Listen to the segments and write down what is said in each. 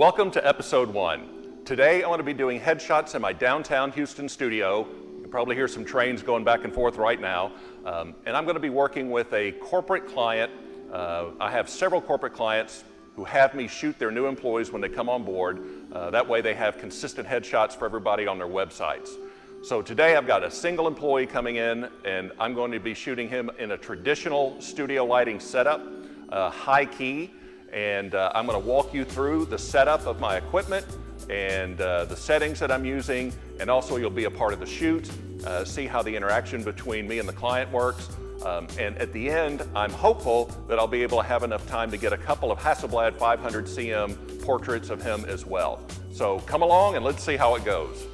Welcome to episode 1. Today I'm going to be doing headshots in my downtown Houston studio. You can probably hear some trains going back and forth right now. And I'm going to be working with a corporate client. I have several corporate clients who have me shoot their new employees when they come on board. That way they have consistent headshots for everybody on their websites. So today I've got a single employee coming in, and I'm going to be shooting him in a traditional studio lighting setup, high key. And I'm going to walk you through the setup of my equipment and the settings that I'm using, and also you'll be a part of the shoot, see how the interaction between me and the client works. And at the end, I'm hopeful that I'll be able to have enough time to get a couple of Hasselblad 500 cm portraits of him as well. So come along and let's see how it goes.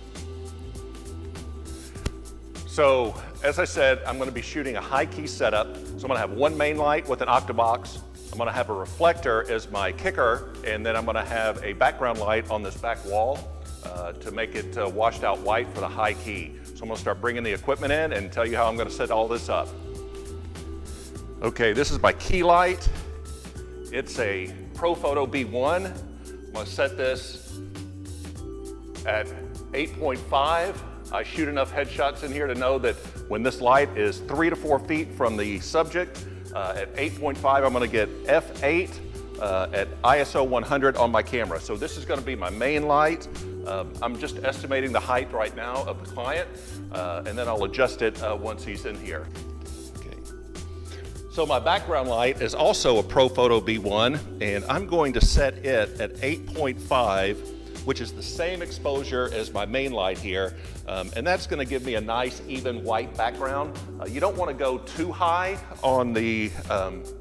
So as I said, I'm going to be shooting a high key setup. So I'm going to have one main light with an octabox. I'm going to have a reflector as my kicker, and then I'm going to have a background light on this back wall to make it washed out white for the high key. So I'm going to start bringing the equipment in and tell you how I'm going to set all this up. Okay, this is my key light. It's a ProPhoto B1. I'm going to set this at 8.5. I shoot enough headshots in here to know that when this light is 3 to 4 feet from the subject, at 8.5, I'm going to get f8 at ISO 100 on my camera. So this is going to be my main light. I'm just estimating the height right now of the client, and then I'll adjust it once he's in here. Okay. So my background light is also a ProPhoto B1, and I'm going to set it at 8.5, which is the same exposure as my main light here. And that's going to give me a nice even white background. You don't want to go too high on the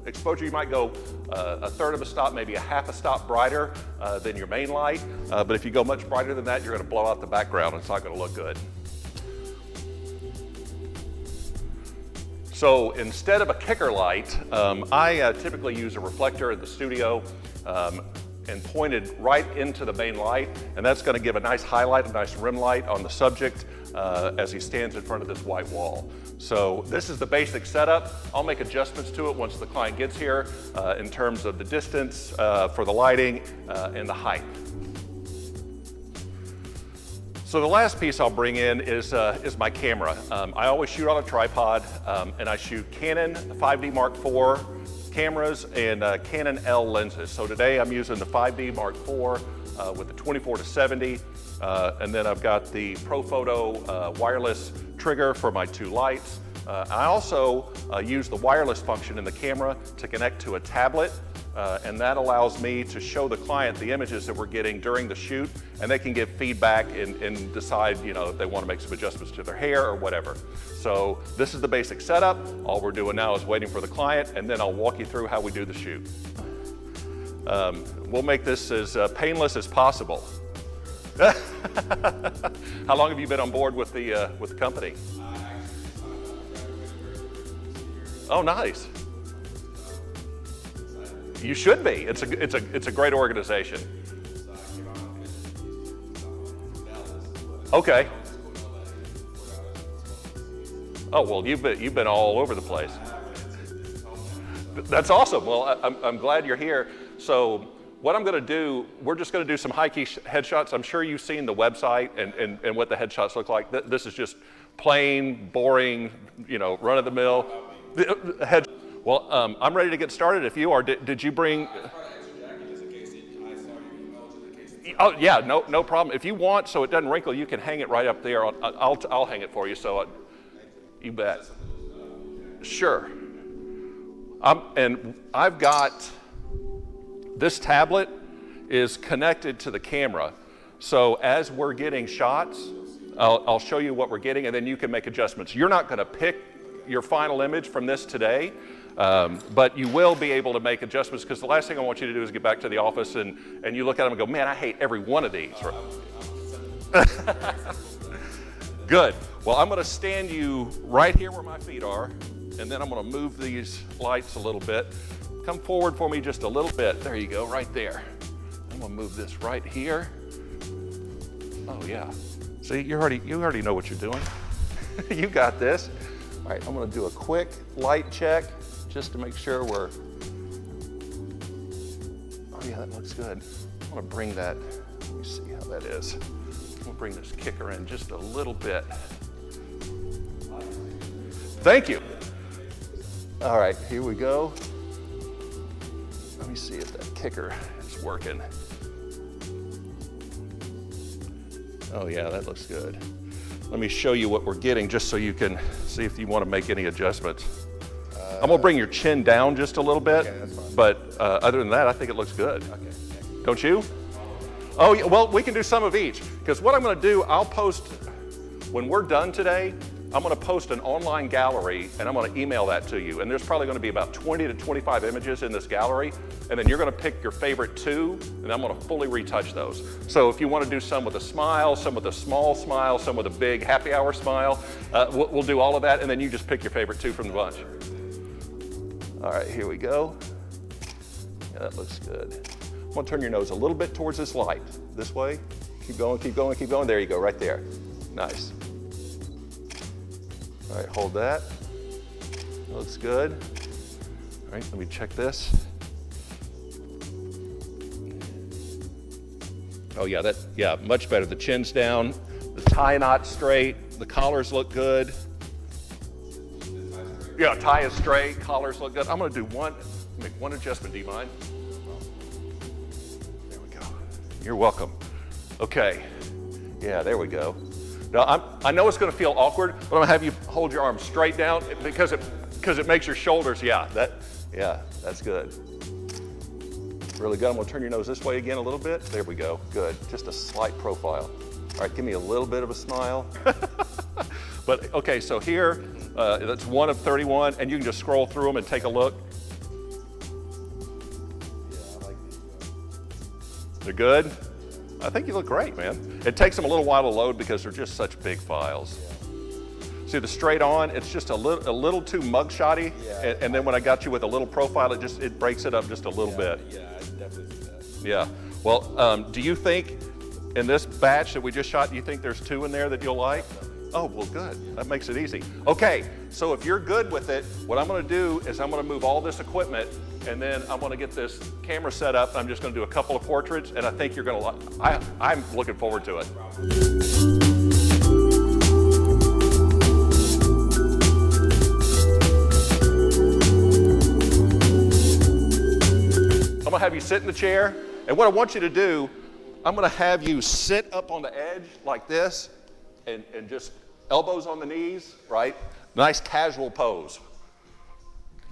exposure. You might go a third of a stop, maybe a half a stop brighter than your main light. But if you go much brighter than that, you're going to blow out the background and it's not going to look good. So instead of a kicker light, I typically use a reflector in the studio and pointed right into the main light, and that's going to give a nice highlight, a nice rim light on the subject as he stands in front of this white wall. So this is the basic setup. I'll make adjustments to it once the client gets here in terms of the distance for the lighting and the height. So the last piece I'll bring in is my camera. I always shoot on a tripod, and I shoot Canon 5D Mark IV cameras and Canon L lenses. So today I'm using the 5D Mark IV with the 24-70, and then I've got the ProPhoto wireless trigger for my 2 lights. I also use the wireless function in the camera to connect to a tablet, and that allows me to show the client the images that we're getting during the shoot, and they can give feedback and decide, you know, if they want to make some adjustments to their hair or whatever. So this is the basic setup. All we're doing now is waiting for the client, and then I'll walk you through how we do the shoot. We'll make this as painless as possible. How long have you been on board with the company? Oh, nice. You should be. It's a great organization. Okay. Oh well, you've been all over the place. That's awesome. Well, I'm glad you're here. So what I'm going to do, we're just going to do some high key headshots. I'm sure you've seen the website and what the headshots look like. This is just plain, boring, you know, run of the mill head. Well, I'm ready to get started if you are. Did you bring? Oh yeah, no problem. If you want, so it doesn't wrinkle, you can hang it right up there. I'll hang it for you. So you bet. Sure. And I've got this tablet is connected to the camera. So as we're getting shots, I'll show you what we're getting, and then you can make adjustments. You're not going to pick your final image from this today. But you will be able to make adjustments, because the last thing I want you to do is get back to the office and you look at them and go, man, I hate every one of these. Good. Well, I'm going to stand you right here where my feet are, and then I'm going to move these lights a little bit. Come forward for me just a little bit. There you go, right there. I'm going to move this right here. Oh, yeah. See, you already know what you're doing. You got this. All right, I'm going to do a quick light check just to make sure we're, oh yeah, that looks good. I'm gonna bring that, let me see how that is. I'm gonna bring this kicker in just a little bit. Thank you. All right, here we go. Let me see if that kicker is working. Oh yeah, that looks good. Let me show you what we're getting just so you can see if you want to make any adjustments. I'm gonna bring your chin down just a little bit, okay, that's fine. But other than that, I think it looks good. Okay. Don't you? Oh, yeah, well, we can do some of each, because what I'm gonna do, I'll post, when we're done today, I'm gonna post an online gallery and I'm gonna email that to you. And there's probably gonna be about 20 to 25 images in this gallery. And then you're gonna pick your favorite 2, and I'm gonna fully retouch those. So if you wanna do some with a smile, some with a small smile, some with a big happy hour smile, we'll do all of that, and then you just pick your favorite 2 from the bunch. All right, here we go. Yeah, that looks good. I'm gonna turn your nose a little bit towards this light. This way. Keep going, keep going, keep going. There you go, right there. Nice. All right, hold that. That looks good. All right, let me check this. Oh yeah, much better. The chin's down, the tie knot straight, the collars look good. Yeah, tie is straight, collars look good. I'm gonna do make one adjustment, do you mind? There we go. You're welcome. Okay, yeah, there we go. Now, I know it's gonna feel awkward, but I'm gonna have you hold your arms straight down because it makes your shoulders, yeah, that's good. Really good. I'm gonna turn your nose this way again a little bit. There we go, good. Just a slight profile. All right, give me a little bit of a smile. But okay, so here, that's 1 of 31, and you can just scroll through them and take a look. Yeah, I like these. They're good? I think you look great, man. It takes them a little while to load because they're just such big files. Yeah. See the straight on, it's just a little too mugshotty, yeah. And then when I got you with a little profile, it breaks it up just a little bit. Yeah, I definitely see that. Yeah. Well, do you think in this batch that we just shot, do you think there's 2 in there that you'll like? Oh, well, good. That makes it easy. Okay, so if you're good with it, what I'm gonna do is I'm gonna move all this equipment, and then I'm gonna get this camera set up. I'm just gonna do a couple of portraits, and I think you're gonna like, I'm looking forward to it. I'm gonna have you sit in the chair, and what I want you to do, I'm gonna have you sit up on the edge like this, and just elbows on the knees, right? Nice casual pose.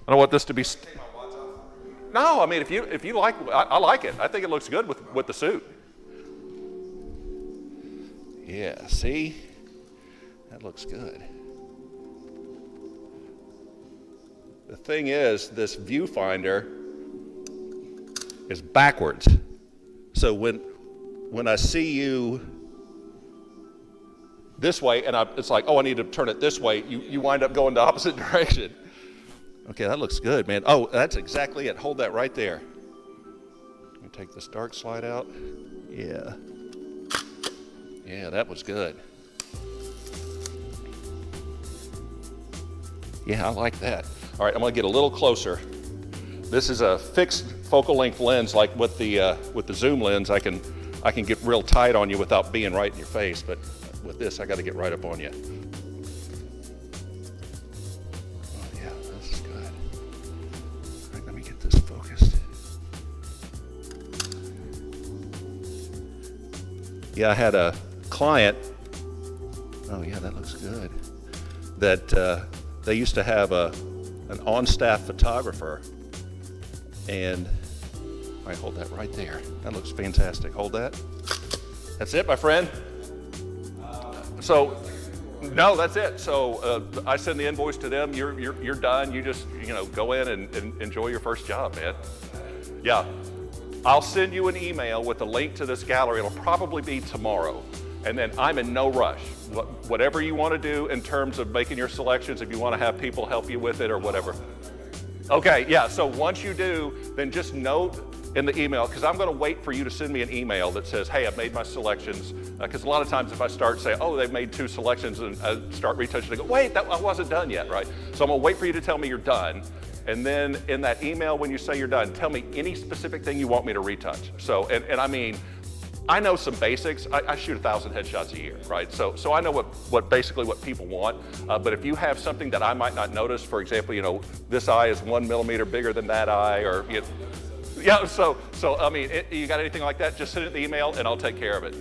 I don't want this to be. Take my watch off. No, I mean if you like, I like it. I think it looks good with the suit. Yeah, see, that looks good. The thing is, this viewfinder is backwards. So when I see you this way, and it's like, oh, I need to turn it this way, you wind up going the opposite direction. Okay, that looks good, man. Oh, that's exactly it. Hold that right there. Let me take this dark slide out. Yeah. Yeah, that was good. Yeah, I like that. All right, I'm gonna get a little closer. This is a fixed focal length lens, like with the zoom lens, I can get real tight on you without being right in your face, but with this, I got to get right up on you. Oh yeah, this is good. All right, let me get this focused. Yeah, I had a client, oh yeah, that looks good, that they used to have an on-staff photographer, and I hold that right there. That looks fantastic. Hold that. That's it, my friend. So, no, that's it. So I send the invoice to them. You're done. You just go in and enjoy your first job, man. Yeah, I'll send you an email with a link to this gallery. It'll probably be tomorrow, and then I'm in no rush. Whatever you want to do in terms of making your selections, if you want to have people help you with it or whatever. Okay, yeah. So once you do, then just note in the email, because I'm going to wait for you to send me an email that says, hey, I've made my selections. Because a lot of times if I start saying, oh, they've made 2 selections, and I start retouching, I go, wait, I wasn't done yet, right? So I'm going to wait for you to tell me you're done. And then in that email, when you say you're done, tell me any specific thing you want me to retouch. So, and I mean, I know some basics. I shoot 1,000 headshots a year, right? So I know basically what people want. But if you have something that I might not notice, for example, you know, this eye is 1 millimeter bigger than that eye, or you know, yeah. So I mean, you got anything like that? Just send it in the email, and I'll take care of it.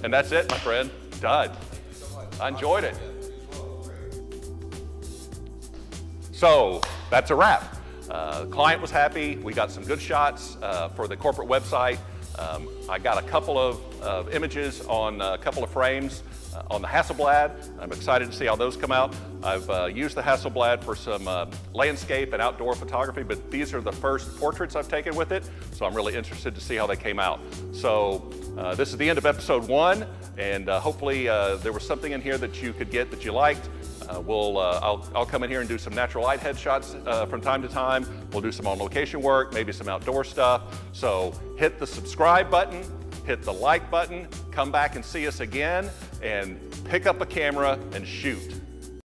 And that's it, my friend. Done. I enjoyed it. So that's a wrap. The client was happy. We got some good shots for the corporate website. I got a couple of images on a couple of frames on the Hasselblad. I'm excited to see how those come out. I've used the Hasselblad for some landscape and outdoor photography, but these are the first portraits I've taken with it, so I'm really interested to see how they came out. So this is the end of episode 1, and hopefully there was something in here that you could get that you liked. I'll come in here and do some natural light headshots from time to time. We'll do some on location work, maybe some outdoor stuff. So hit the subscribe button, hit the like button, come back and see us again, and pick up a camera and shoot.